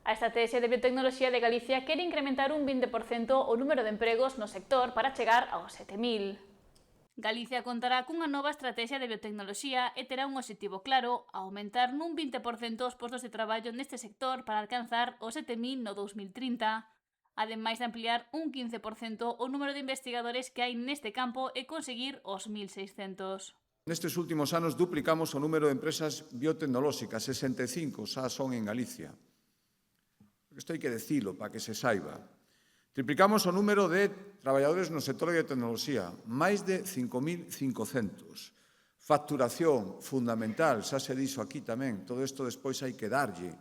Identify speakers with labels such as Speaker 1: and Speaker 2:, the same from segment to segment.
Speaker 1: A Estratexia de Biotecnoloxía de Galicia quere incrementar un 20% o número de empregos no sector para chegar aos 7.000. Galicia contará cunha nova estratexia de biotecnoloxía e terá un obxectivo claro: aumentar nun 20% os postos de traballo neste sector para alcanzar os 7.000 no 2030, ademais de ampliar un 15% o número de investigadores que hai neste campo e conseguir os 1.600.
Speaker 2: Nestes últimos anos duplicamos o número de empresas biotecnolóxicas, 65 xa son en Galicia. Isto hai que dicilo para que se saiba. Triplicamos o número de traballadores no sector de biotecnoloxía, máis de 5.500. Facturación fundamental, xa se dixo aquí tamén, todo isto despois hai que darlle.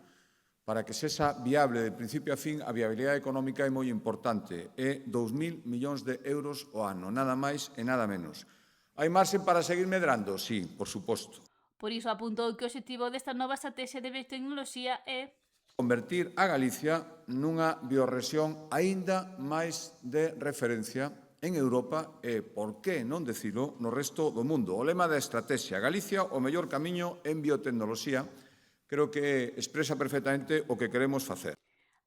Speaker 2: Para que sexa viable de principio a fin, a viabilidade económica é moi importante, é 2.000 millóns de euros o ano, nada máis e nada menos. Hai marxe para seguir medrando? Sí, por suposto.
Speaker 1: Por iso apuntou que o obxectivo desta nova estratexia de biotecnoloxía é
Speaker 2: convertir a Galicia nunha biorrexión aínda máis de referencia en Europa e, por que non dicilo, no resto do mundo. O lema da estratexia Galicia, o mellor camiño en biotecnoloxía, creo que expresa perfectamente o que queremos facer.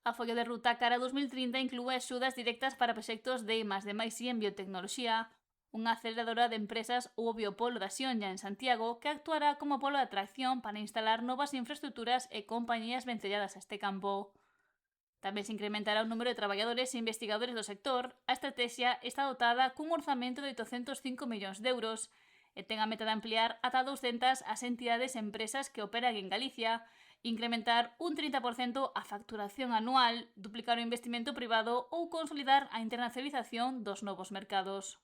Speaker 1: A folla de ruta cara a 2030 inclúe axudas directas para proxectos de I+D+I en biotecnoloxía, unha aceleradora de empresas ou o Biopolo da Xionlla en Santiago, que actuará como polo de atracción para instalar novas infraestructuras e compañías vencelladas a este campo. Tamén se incrementará o número de traballadores e investigadores do sector. A estratexia está dotada cun orzamento de 805 millóns de euros e ten a meta de ampliar ata 200 as entidades e empresas que operan en Galicia, incrementar un 30% a facturación anual, duplicar o investimento privado ou consolidar a internacionalización dos novos mercados.